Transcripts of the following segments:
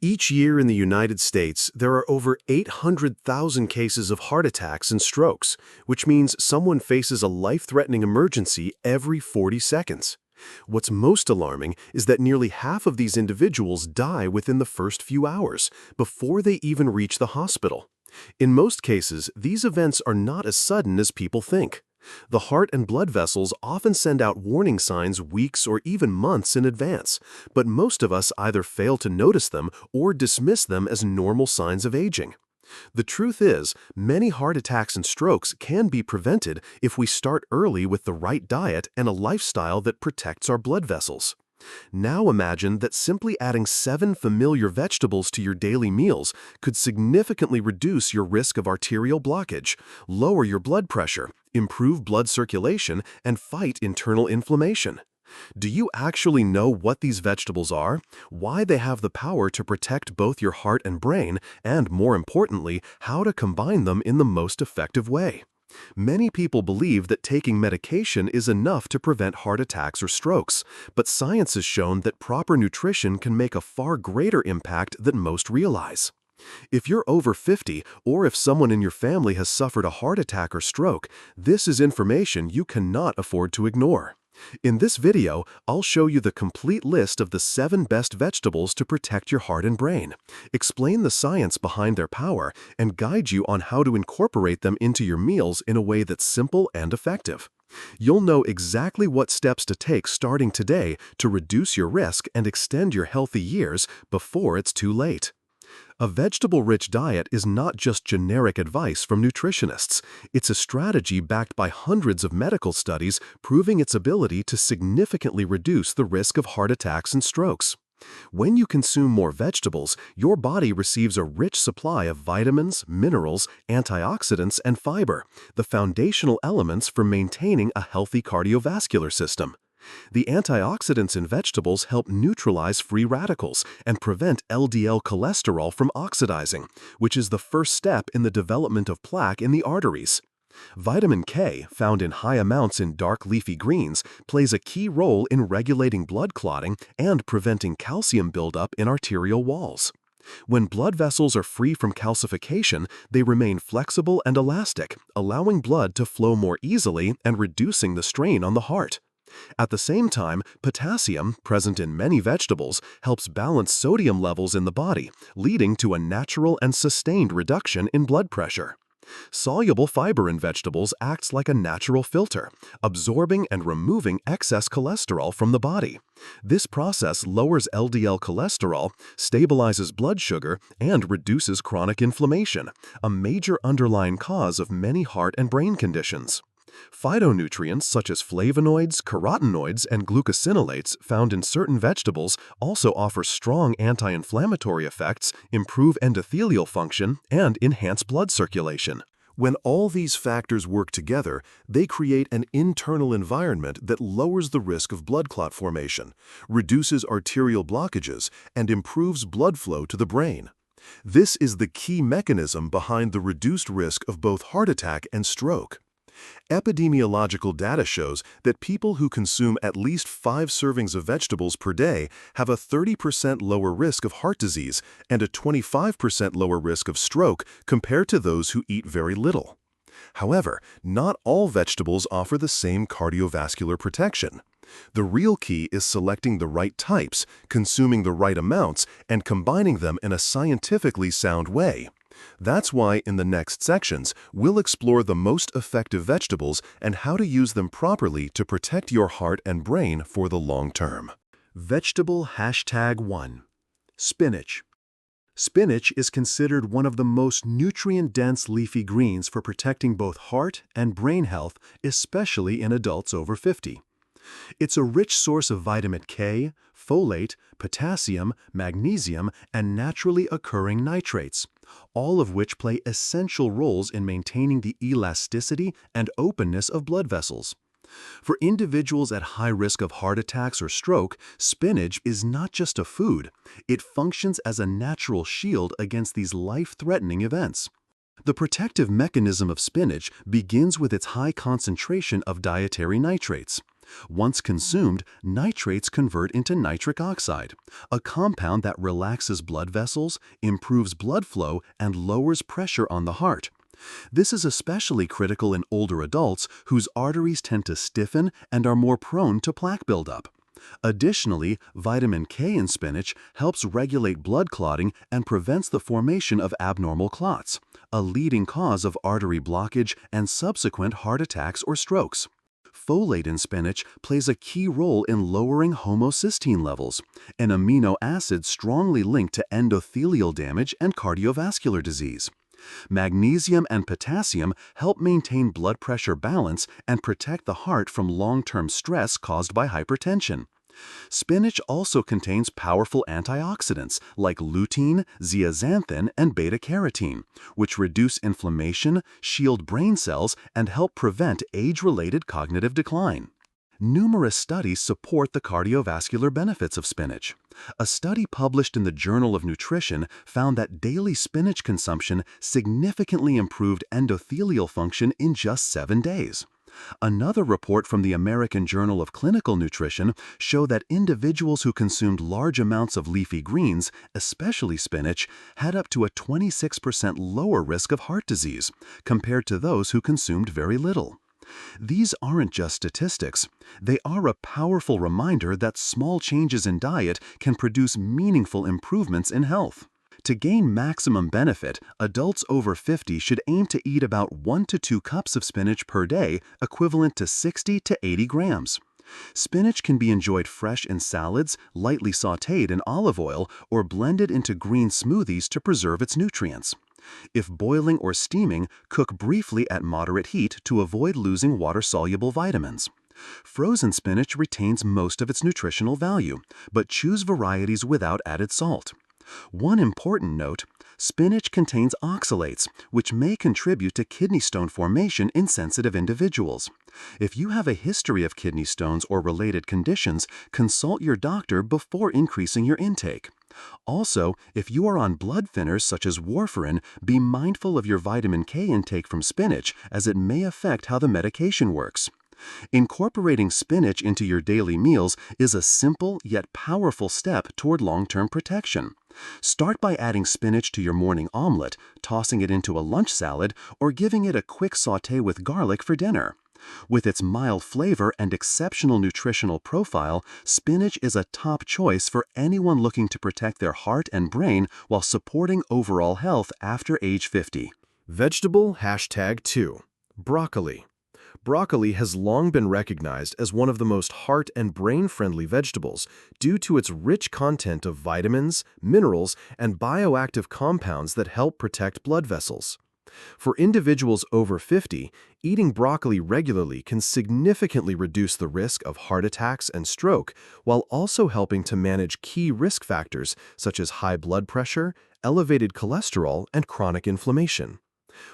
Each year in the United States, there are over 800,000 cases of heart attacks and strokes, which means someone faces a life-threatening emergency every 40 seconds. What's most alarming is that nearly half of these individuals die within the first few hours, before they even reach the hospital. In most cases, these events are not as sudden as people think. The heart and blood vessels often send out warning signs weeks or even months in advance, but most of us either fail to notice them or dismiss them as normal signs of aging. The truth is, many heart attacks and strokes can be prevented if we start early with the right diet and a lifestyle that protects our blood vessels. Now imagine that simply adding 7 familiar vegetables to your daily meals could significantly reduce your risk of arterial blockage, lower your blood pressure, improve blood circulation, and fight internal inflammation. Do you actually know what these vegetables are, why they have the power to protect both your heart and brain, and more importantly, how to combine them in the most effective way? Many people believe that taking medication is enough to prevent heart attacks or strokes, but science has shown that proper nutrition can make a far greater impact than most realize. If you're over 50, or if someone in your family has suffered a heart attack or stroke, this is information you cannot afford to ignore. In this video, I'll show you the complete list of the 7 best vegetables to protect your heart and brain, explain the science behind their power, and guide you on how to incorporate them into your meals in a way that's simple and effective. You'll know exactly what steps to take starting today to reduce your risk and extend your healthy years before it's too late. A vegetable-rich diet is not just generic advice from nutritionists. It's a strategy backed by hundreds of medical studies proving its ability to significantly reduce the risk of heart attacks and strokes. When you consume more vegetables, your body receives a rich supply of vitamins, minerals, antioxidants, and fiber, the foundational elements for maintaining a healthy cardiovascular system. The antioxidants in vegetables help neutralize free radicals and prevent LDL cholesterol from oxidizing, which is the first step in the development of plaque in the arteries. Vitamin K, found in high amounts in dark leafy greens, plays a key role in regulating blood clotting and preventing calcium buildup in arterial walls. When blood vessels are free from calcification, they remain flexible and elastic, allowing blood to flow more easily and reducing the strain on the heart. At the same time, potassium, present in many vegetables, helps balance sodium levels in the body, leading to a natural and sustained reduction in blood pressure. Soluble fiber in vegetables acts like a natural filter, absorbing and removing excess cholesterol from the body. This process lowers LDL cholesterol, stabilizes blood sugar, and reduces chronic inflammation, a major underlying cause of many heart and brain conditions. Phytonutrients such as flavonoids, carotenoids, and glucosinolates found in certain vegetables also offer strong anti-inflammatory effects, improve endothelial function, and enhance blood circulation. When all these factors work together, they create an internal environment that lowers the risk of blood clot formation, reduces arterial blockages, and improves blood flow to the brain. This is the key mechanism behind the reduced risk of both heart attack and stroke. Epidemiological data shows that people who consume at least 5 servings of vegetables per day have a 30% lower risk of heart disease and a 25% lower risk of stroke compared to those who eat very little. However, not all vegetables offer the same cardiovascular protection. The real key is selecting the right types, consuming the right amounts, and combining them in a scientifically sound way. That's why in the next sections, we'll explore the most effective vegetables and how to use them properly to protect your heart and brain for the long term. Vegetable #1. Spinach. Spinach is considered one of the most nutrient-dense leafy greens for protecting both heart and brain health, especially in adults over 50. It's a rich source of vitamin K, folate, potassium, magnesium, and naturally occurring nitrates, all of which play essential roles in maintaining the elasticity and openness of blood vessels. For individuals at high risk of heart attacks or stroke, spinach is not just a food, it functions as a natural shield against these life-threatening events. The protective mechanism of spinach begins with its high concentration of dietary nitrates. Once consumed, nitrates convert into nitric oxide, a compound that relaxes blood vessels, improves blood flow, and lowers pressure on the heart. This is especially critical in older adults whose arteries tend to stiffen and are more prone to plaque buildup. Additionally, vitamin K in spinach helps regulate blood clotting and prevents the formation of abnormal clots, a leading cause of artery blockage and subsequent heart attacks or strokes. Folate in spinach plays a key role in lowering homocysteine levels, an amino acid strongly linked to endothelial damage and cardiovascular disease. Magnesium and potassium help maintain blood pressure balance and protect the heart from long-term stress caused by hypertension. Spinach also contains powerful antioxidants like lutein, zeaxanthin, and beta-carotene, which reduce inflammation, shield brain cells, and help prevent age-related cognitive decline. Numerous studies support the cardiovascular benefits of spinach. A study published in the Journal of Nutrition found that daily spinach consumption significantly improved endothelial function in just 7 days. Another report from the American Journal of Clinical Nutrition showed that individuals who consumed large amounts of leafy greens, especially spinach, had up to a 26% lower risk of heart disease compared to those who consumed very little. These aren't just statistics. They are a powerful reminder that small changes in diet can produce meaningful improvements in health. To gain maximum benefit, adults over 50 should aim to eat about 1 to 2 cups of spinach per day, equivalent to 60 to 80 grams. Spinach can be enjoyed fresh in salads, lightly sautéed in olive oil, or blended into green smoothies to preserve its nutrients. If boiling or steaming, cook briefly at moderate heat to avoid losing water-soluble vitamins. Frozen spinach retains most of its nutritional value, but choose varieties without added salt. One important note: spinach contains oxalates, which may contribute to kidney stone formation in sensitive individuals. If you have a history of kidney stones or related conditions, consult your doctor before increasing your intake. Also, if you are on blood thinners such as warfarin, be mindful of your vitamin K intake from spinach, as it may affect how the medication works. Incorporating spinach into your daily meals is a simple yet powerful step toward long-term protection. Start by adding spinach to your morning omelet, tossing it into a lunch salad, or giving it a quick sauté with garlic for dinner. With its mild flavor and exceptional nutritional profile, spinach is a top choice for anyone looking to protect their heart and brain while supporting overall health after age 50. Vegetable #2. Broccoli. Broccoli has long been recognized as one of the most heart and brain-friendly vegetables due to its rich content of vitamins, minerals, and bioactive compounds that help protect blood vessels. For individuals over 50, eating broccoli regularly can significantly reduce the risk of heart attacks and stroke, while also helping to manage key risk factors such as high blood pressure, elevated cholesterol, and chronic inflammation.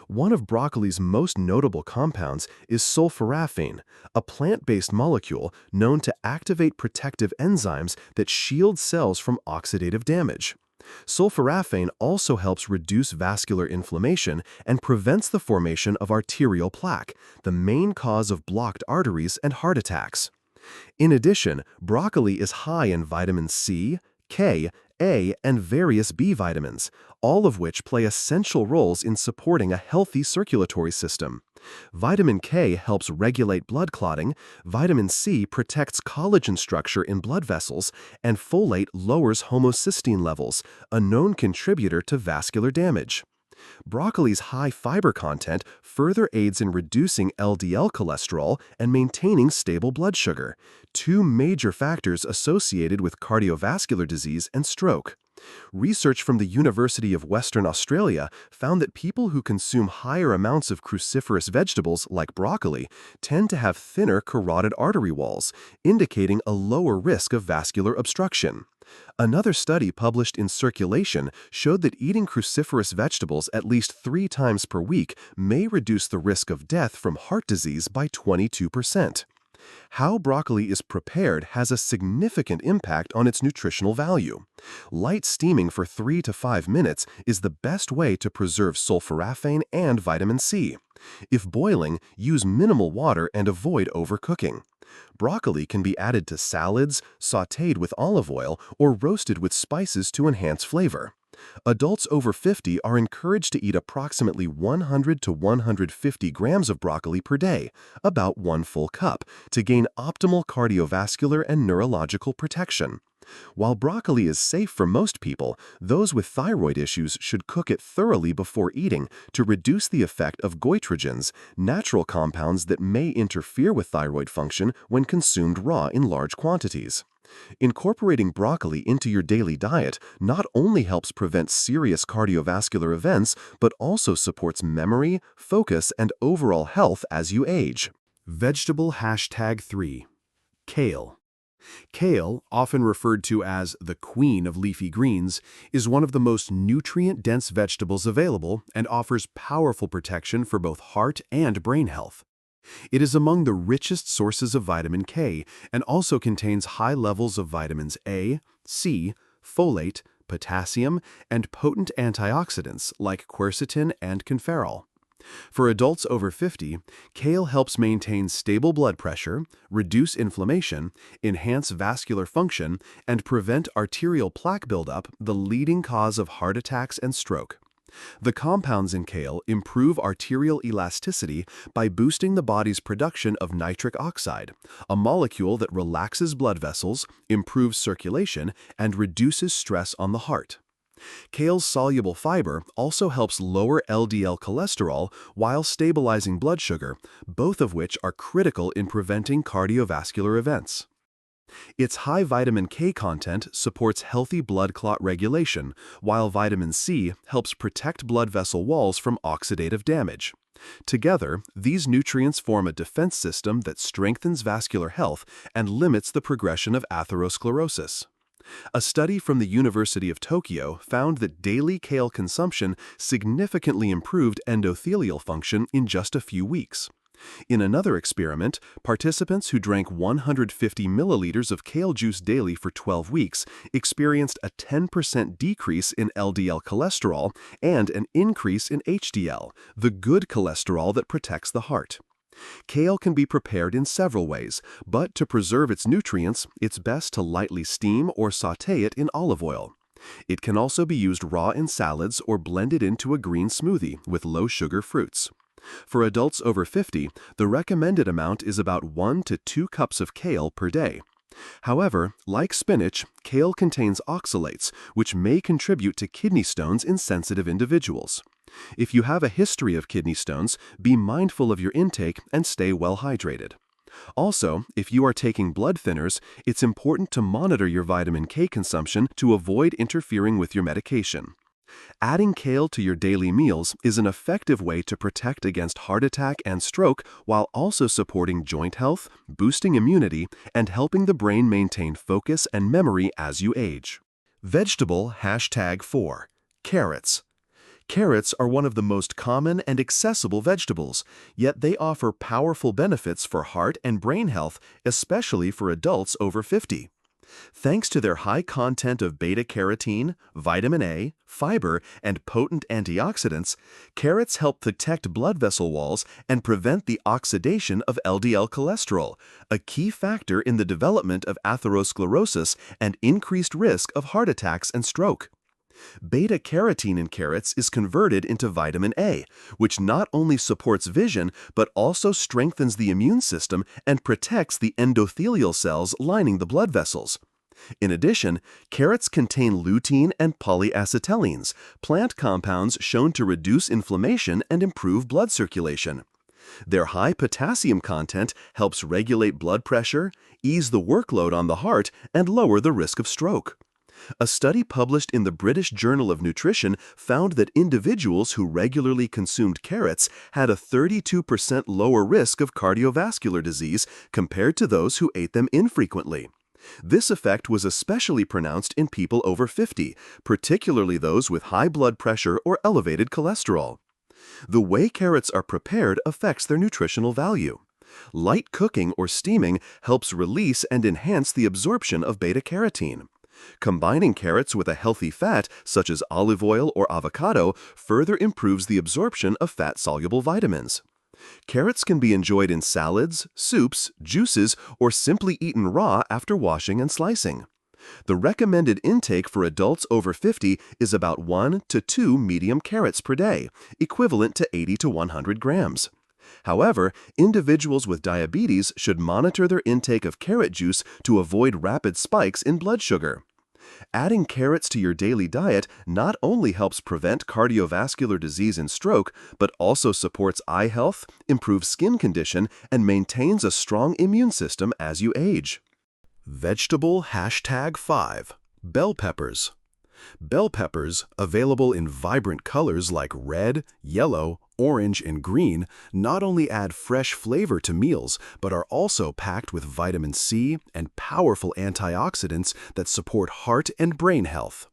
One of broccoli's most notable compounds is sulforaphane, a plant-based molecule known to activate protective enzymes that shield cells from oxidative damage. Sulforaphane also helps reduce vascular inflammation and prevents the formation of arterial plaque, the main cause of blocked arteries and heart attacks. In addition, broccoli is high in vitamin C, K, A, and various B vitamins, all of which play essential roles in supporting a healthy circulatory system. Vitamin K helps regulate blood clotting, vitamin C protects collagen structure in blood vessels, and folate lowers homocysteine levels, a known contributor to vascular damage. Broccoli's high fiber content further aids in reducing LDL cholesterol and maintaining stable blood sugar, two major factors associated with cardiovascular disease and stroke. Research from the University of Western Australia found that people who consume higher amounts of cruciferous vegetables like broccoli tend to have thinner carotid artery walls, indicating a lower risk of vascular obstruction. Another study published in Circulation showed that eating cruciferous vegetables at least 3 times per week may reduce the risk of death from heart disease by 22%. How broccoli is prepared has a significant impact on its nutritional value. Light steaming for 3 to 5 minutes is the best way to preserve sulforaphane and vitamin C. If boiling, use minimal water and avoid overcooking. Broccoli can be added to salads, sautéed with olive oil, or roasted with spices to enhance flavor. Adults over 50 are encouraged to eat approximately 100 to 150 grams of broccoli per day, about 1 full cup, to gain optimal cardiovascular and neurological protection. While broccoli is safe for most people, those with thyroid issues should cook it thoroughly before eating to reduce the effect of goitrogens, natural compounds that may interfere with thyroid function when consumed raw in large quantities. Incorporating broccoli into your daily diet not only helps prevent serious cardiovascular events, but also supports memory, focus, and overall health as you age. Vegetable #3. Kale. Kale, often referred to as the queen of leafy greens, is one of the most nutrient-dense vegetables available and offers powerful protection for both heart and brain health. It is among the richest sources of vitamin K and also contains high levels of vitamins A, C, folate, potassium, and potent antioxidants like quercetin and conferol. For adults over 50, kale helps maintain stable blood pressure, reduce inflammation, enhance vascular function, and prevent arterial plaque buildup, the leading cause of heart attacks and stroke. The compounds in kale improve arterial elasticity by boosting the body's production of nitric oxide, a molecule that relaxes blood vessels, improves circulation, and reduces stress on the heart. Kale's soluble fiber also helps lower LDL cholesterol while stabilizing blood sugar, both of which are critical in preventing cardiovascular events. Its high vitamin K content supports healthy blood clot regulation, while vitamin C helps protect blood vessel walls from oxidative damage. Together, these nutrients form a defense system that strengthens vascular health and limits the progression of atherosclerosis. A study from the University of Tokyo found that daily kale consumption significantly improved endothelial function in just a few weeks. In another experiment, participants who drank 150 milliliters of kale juice daily for 12 weeks experienced a 10% decrease in LDL cholesterol and an increase in HDL, the good cholesterol that protects the heart. Kale can be prepared in several ways, but to preserve its nutrients, it's best to lightly steam or sauté it in olive oil. It can also be used raw in salads or blended into a green smoothie with low-sugar fruits. For adults over 50, the recommended amount is about 1 to 2 cups of kale per day. However, like spinach, kale contains oxalates, which may contribute to kidney stones in sensitive individuals. If you have a history of kidney stones, be mindful of your intake and stay well hydrated. Also, if you are taking blood thinners, it's important to monitor your vitamin K consumption to avoid interfering with your medication. Adding kale to your daily meals is an effective way to protect against heart attack and stroke while also supporting joint health, boosting immunity, and helping the brain maintain focus and memory as you age. Vegetable #4. Carrots. Carrots are one of the most common and accessible vegetables, yet they offer powerful benefits for heart and brain health, especially for adults over 50. Thanks to their high content of beta-carotene, vitamin A, fiber, and potent antioxidants, carrots help protect blood vessel walls and prevent the oxidation of LDL cholesterol, a key factor in the development of atherosclerosis and increased risk of heart attacks and stroke. Beta-carotene in carrots is converted into vitamin A, which not only supports vision but also strengthens the immune system and protects the endothelial cells lining the blood vessels. In addition, carrots contain lutein and polyacetylene, plant compounds shown to reduce inflammation and improve blood circulation. Their high potassium content helps regulate blood pressure, ease the workload on the heart, and lower the risk of stroke. A study published in the British Journal of Nutrition found that individuals who regularly consumed carrots had a 32% lower risk of cardiovascular disease compared to those who ate them infrequently. This effect was especially pronounced in people over 50, particularly those with high blood pressure or elevated cholesterol. The way carrots are prepared affects their nutritional value. Light cooking or steaming helps release and enhance the absorption of beta-carotene. Combining carrots with a healthy fat, such as olive oil or avocado, further improves the absorption of fat-soluble vitamins. Carrots can be enjoyed in salads, soups, juices, or simply eaten raw after washing and slicing. The recommended intake for adults over 50 is about 1 to 2 medium carrots per day, equivalent to 80 to 100 grams. However, individuals with diabetes should monitor their intake of carrot juice to avoid rapid spikes in blood sugar. Adding carrots to your daily diet not only helps prevent cardiovascular disease and stroke, but also supports eye health, improves skin condition, and maintains a strong immune system as you age. Vegetable #5. Bell peppers. Bell peppers, available in vibrant colors like red, yellow, orange, and green, not only add fresh flavor to meals, but are also packed with vitamin C and powerful antioxidants that support heart and brain health.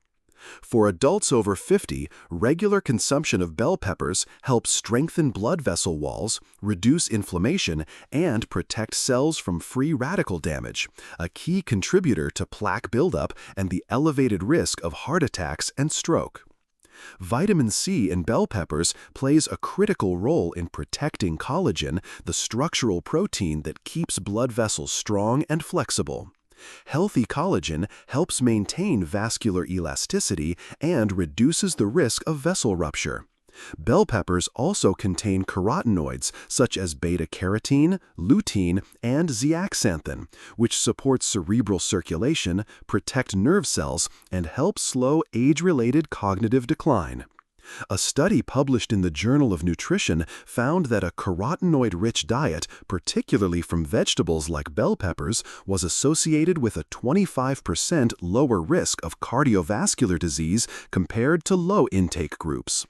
For adults over 50, regular consumption of bell peppers helps strengthen blood vessel walls, reduce inflammation, and protect cells from free radical damage, a key contributor to plaque buildup and the elevated risk of heart attacks and stroke. Vitamin C in bell peppers plays a critical role in protecting collagen, the structural protein that keeps blood vessels strong and flexible. Healthy collagen helps maintain vascular elasticity and reduces the risk of vessel rupture. Bell peppers also contain carotenoids such as beta-carotene, lutein, and zeaxanthin, which support cerebral circulation, protect nerve cells, and help slow age-related cognitive decline. A study published in the Journal of Nutrition found that a carotenoid-rich diet, particularly from vegetables like bell peppers, was associated with a 25% lower risk of cardiovascular disease compared to low-intake groups.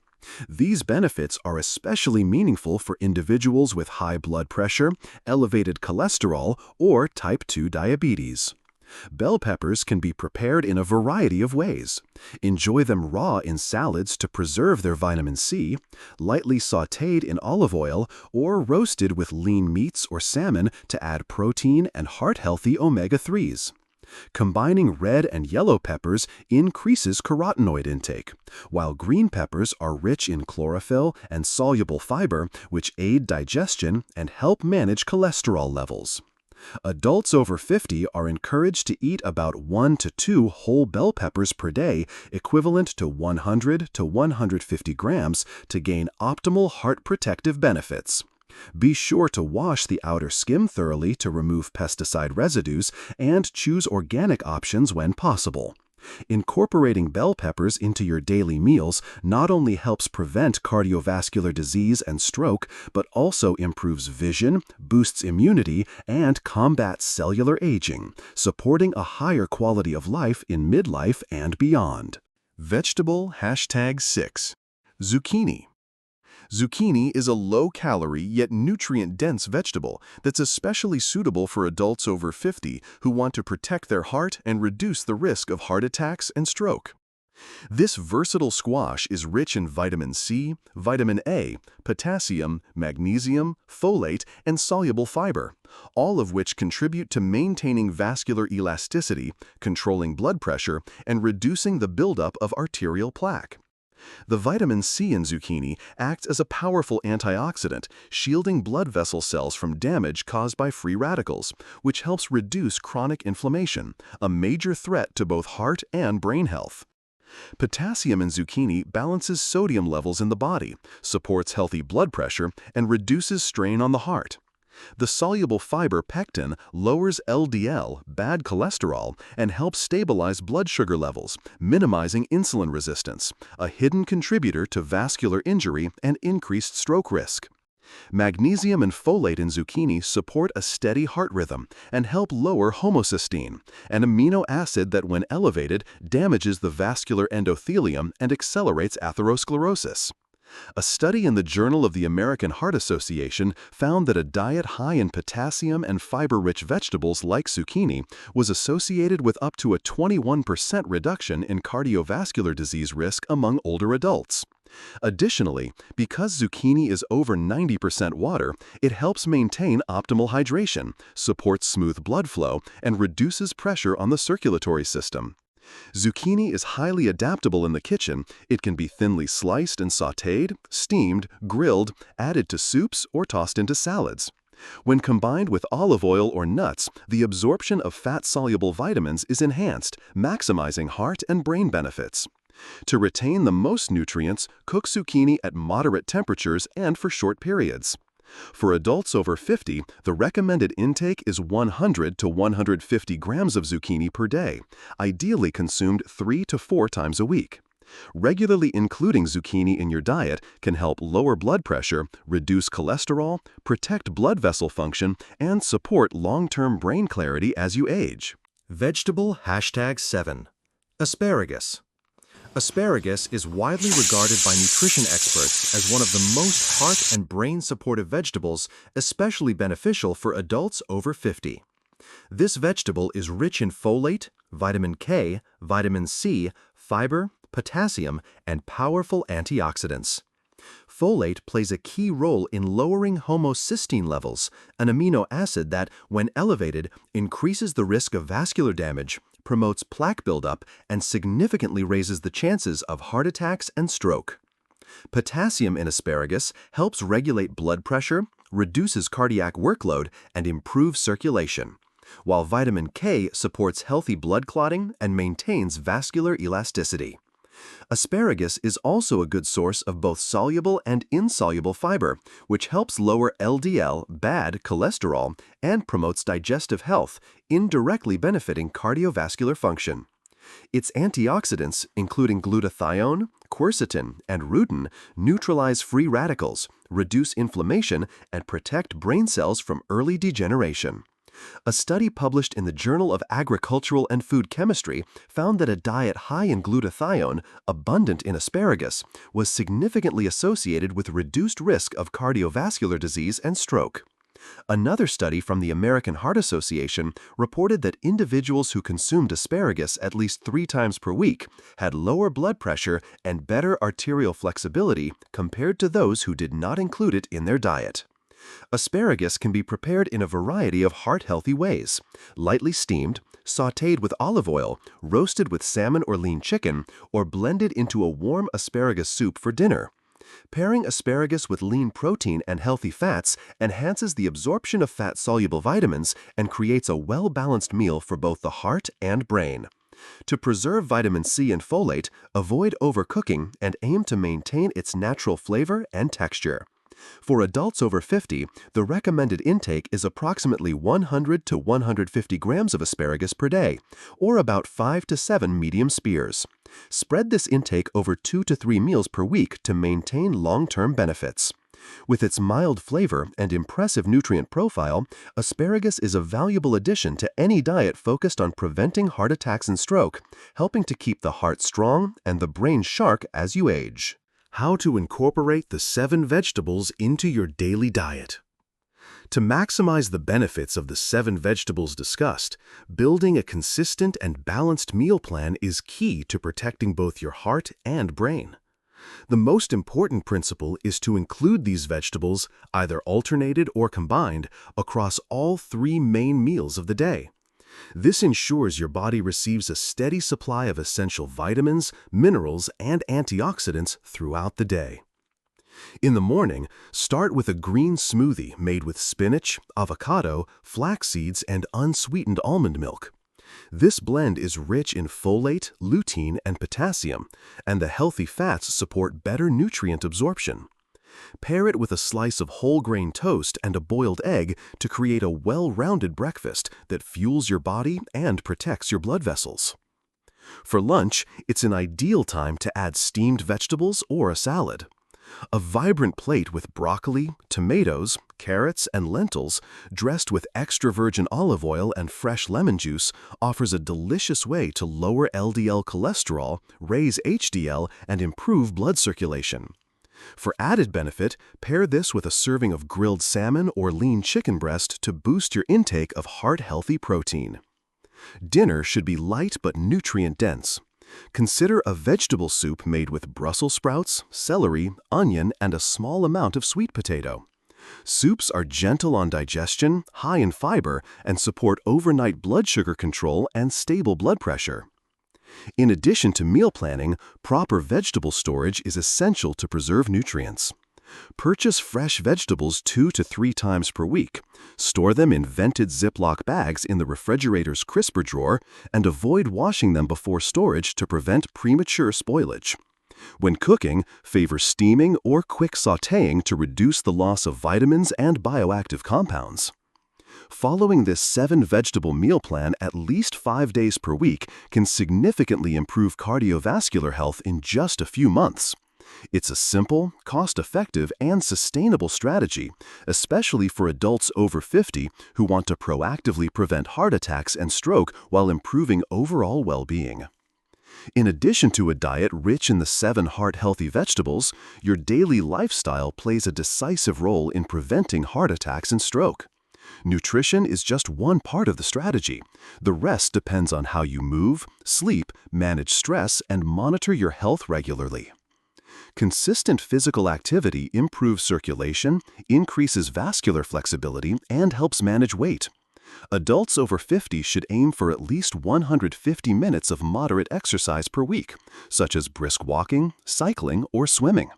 These benefits are especially meaningful for individuals with high blood pressure, elevated cholesterol, or type 2 diabetes. Bell peppers can be prepared in a variety of ways. Enjoy them raw in salads to preserve their vitamin C, lightly sautéed in olive oil, or roasted with lean meats or salmon to add protein and heart-healthy omega-3s. Combining red and yellow peppers increases carotenoid intake, while green peppers are rich in chlorophyll and soluble fiber, which aid digestion and help manage cholesterol levels. Adults over 50 are encouraged to eat about 1 to 2 whole bell peppers per day, equivalent to 100 to 150 grams, to gain optimal heart protective benefits. Be sure to wash the outer skim thoroughly to remove pesticide residues and choose organic options when possible. Incorporating bell peppers into your daily meals not only helps prevent cardiovascular disease and stroke, but also improves vision, boosts immunity, and combats cellular aging, supporting a higher quality of life in midlife and beyond. Vegetable #6. Zucchini. Zucchini is a low-calorie yet nutrient-dense vegetable that's especially suitable for adults over 50 who want to protect their heart and reduce the risk of heart attacks and stroke. This versatile squash is rich in vitamin C, vitamin A, potassium, magnesium, folate, and soluble fiber, all of which contribute to maintaining vascular elasticity, controlling blood pressure, and reducing the buildup of arterial plaque. The vitamin C in zucchini acts as a powerful antioxidant, shielding blood vessel cells from damage caused by free radicals, which helps reduce chronic inflammation, a major threat to both heart and brain health. Potassium in zucchini balances sodium levels in the body, supports healthy blood pressure, and reduces strain on the heart. The soluble fiber pectin lowers LDL, bad cholesterol, and helps stabilize blood sugar levels, minimizing insulin resistance, a hidden contributor to vascular injury and increased stroke risk. Magnesium and folate in zucchini support a steady heart rhythm and help lower homocysteine, an amino acid that, when elevated, damages the vascular endothelium and accelerates atherosclerosis. A study in the Journal of the American Heart Association found that a diet high in potassium and fiber-rich vegetables like zucchini was associated with up to a 21% reduction in cardiovascular disease risk among older adults. Additionally, because zucchini is over 90% water, it helps maintain optimal hydration, supports smooth blood flow, and reduces pressure on the circulatory system. Zucchini is highly adaptable in the kitchen. It can be thinly sliced and sautéed, steamed, grilled, added to soups, or tossed into salads. When combined with olive oil or nuts, the absorption of fat-soluble vitamins is enhanced, maximizing heart and brain benefits. To retain the most nutrients, cook zucchini at moderate temperatures and for short periods. For adults over 50, the recommended intake is 100 to 150 grams of zucchini per day, ideally consumed 3 to 4 times a week. Regularly including zucchini in your diet can help lower blood pressure, reduce cholesterol, protect blood vessel function, and support long-term brain clarity as you age. Vegetable #7. Asparagus. Asparagus is widely regarded by nutrition experts as one of the most heart and brain supportive vegetables, especially beneficial for adults over 50. This vegetable is rich in folate, vitamin K, vitamin C, fiber, potassium, and powerful antioxidants. Folate plays a key role in lowering homocysteine levels, an amino acid that, when elevated, increases the risk of vascular damage, promotes plaque buildup, and significantly raises the chances of heart attacks and stroke. Potassium in asparagus helps regulate blood pressure, reduces cardiac workload, and improves circulation, while vitamin K supports healthy blood clotting and maintains vascular elasticity. Asparagus is also a good source of both soluble and insoluble fiber, which helps lower LDL, bad cholesterol, and promotes digestive health, indirectly benefiting cardiovascular function. Its antioxidants, including glutathione, quercetin, and rutin, neutralize free radicals, reduce inflammation, and protect brain cells from early degeneration. A study published in the Journal of Agricultural and Food Chemistry found that a diet high in glutathione, abundant in asparagus, was significantly associated with reduced risk of cardiovascular disease and stroke. Another study from the American Heart Association reported that individuals who consumed asparagus at least 3 times per week had lower blood pressure and better arterial flexibility compared to those who did not include it in their diet. Asparagus can be prepared in a variety of heart-healthy ways: lightly steamed, sautéed with olive oil, roasted with salmon or lean chicken, or blended into a warm asparagus soup for dinner. Pairing asparagus with lean protein and healthy fats enhances the absorption of fat-soluble vitamins and creates a well-balanced meal for both the heart and brain. To preserve vitamin C and folate, avoid overcooking and aim to maintain its natural flavor and texture. For adults over 50, the recommended intake is approximately 100 to 150 grams of asparagus per day, or about 5 to 7 medium spears. Spread this intake over 2 to 3 meals per week to maintain long-term benefits. With its mild flavor and impressive nutrient profile, asparagus is a valuable addition to any diet focused on preventing heart attacks and stroke, helping to keep the heart strong and the brain sharp as you age. How to incorporate the 7 vegetables into your daily diet. To maximize the benefits of the 7 vegetables discussed, building a consistent and balanced meal plan is key to protecting both your heart and brain. The most important principle is to include these vegetables, either alternated or combined, across all 3 main meals of the day. This ensures your body receives a steady supply of essential vitamins, minerals, and antioxidants throughout the day. In the morning, start with a green smoothie made with spinach, avocado, flax seeds, and unsweetened almond milk. This blend is rich in folate, lutein, and potassium, and the healthy fats support better nutrient absorption. Pair it with a slice of whole grain toast and a boiled egg to create a well-rounded breakfast that fuels your body and protects your blood vessels. For lunch, it's an ideal time to add steamed vegetables or a salad. A vibrant plate with broccoli, tomatoes, carrots, and lentils, dressed with extra virgin olive oil and fresh lemon juice, offers a delicious way to lower LDL cholesterol, raise HDL, and improve blood circulation. For added benefit, pair this with a serving of grilled salmon or lean chicken breast to boost your intake of heart-healthy protein. Dinner should be light but nutrient-dense. Consider a vegetable soup made with Brussels sprouts, celery, onion, and a small amount of sweet potato. Soups are gentle on digestion, high in fiber, and support overnight blood sugar control and stable blood pressure. In addition to meal planning, proper vegetable storage is essential to preserve nutrients. Purchase fresh vegetables 2 to 3 times per week. Store them in vented Ziploc bags in the refrigerator's crisper drawer and avoid washing them before storage to prevent premature spoilage. When cooking, favor steaming or quick sautéing to reduce the loss of vitamins and bioactive compounds. Following this 7-vegetable meal plan at least 5 days per week can significantly improve cardiovascular health in just a few months. It's a simple, cost-effective, and sustainable strategy, especially for adults over 50 who want to proactively prevent heart attacks and stroke while improving overall well-being. In addition to a diet rich in the 7 heart-healthy vegetables, your daily lifestyle plays a decisive role in preventing heart attacks and stroke. Nutrition is just one part of the strategy. The rest depends on how you move, sleep, manage stress, and monitor your health regularly. Consistent physical activity improves circulation, increases vascular flexibility, and helps manage weight. Adults over 50 should aim for at least 150 minutes of moderate exercise per week, such as brisk walking, cycling, or swimming.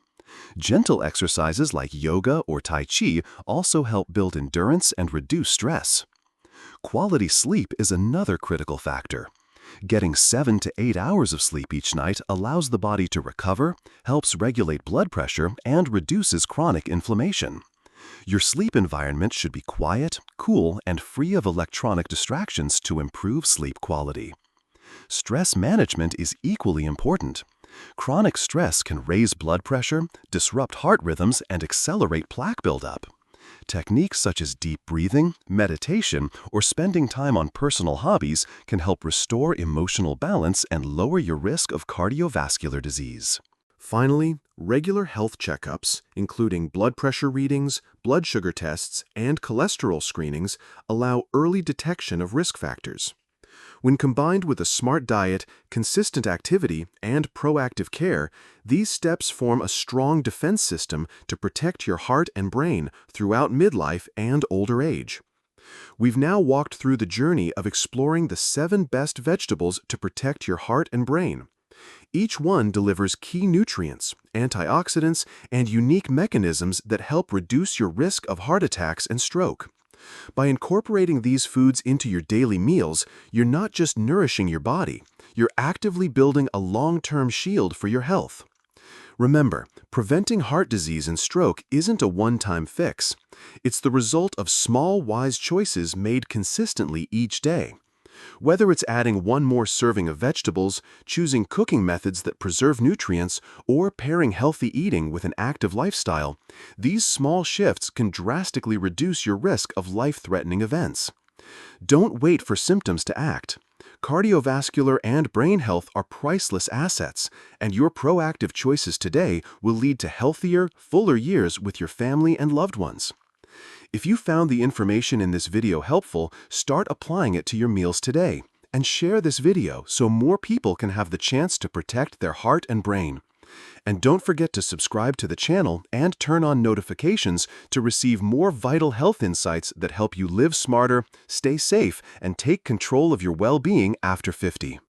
Gentle exercises like yoga or Tai Chi also help build endurance and reduce stress. Quality sleep is another critical factor. Getting 7 to 8 hours of sleep each night allows the body to recover, helps regulate blood pressure, and reduces chronic inflammation. Your sleep environment should be quiet, cool, and free of electronic distractions to improve sleep quality. Stress management is equally important. Chronic stress can raise blood pressure, disrupt heart rhythms, and accelerate plaque buildup. Techniques such as deep breathing, meditation, or spending time on personal hobbies can help restore emotional balance and lower your risk of cardiovascular disease. Finally, regular health checkups, including blood pressure readings, blood sugar tests, and cholesterol screenings, allow early detection of risk factors. When combined with a smart diet, consistent activity, and proactive care, these steps form a strong defense system to protect your heart and brain throughout midlife and older age. We've now walked through the journey of exploring the 7 best vegetables to protect your heart and brain. Each one delivers key nutrients, antioxidants, and unique mechanisms that help reduce your risk of heart attacks and stroke. By incorporating these foods into your daily meals, you're not just nourishing your body, you're actively building a long-term shield for your health. Remember, preventing heart disease and stroke isn't a one-time fix. It's the result of small, wise choices made consistently each day. Whether it's adding 1 more serving of vegetables, choosing cooking methods that preserve nutrients, or pairing healthy eating with an active lifestyle, these small shifts can drastically reduce your risk of life-threatening events. Don't wait for symptoms to act. Cardiovascular and brain health are priceless assets, and your proactive choices today will lead to healthier, fuller years with your family and loved ones. If you found the information in this video helpful, start applying it to your meals today, and share this video so more people can have the chance to protect their heart and brain. And don't forget to subscribe to the channel and turn on notifications to receive more vital health insights that help you live smarter, stay safe, and take control of your well-being after 50.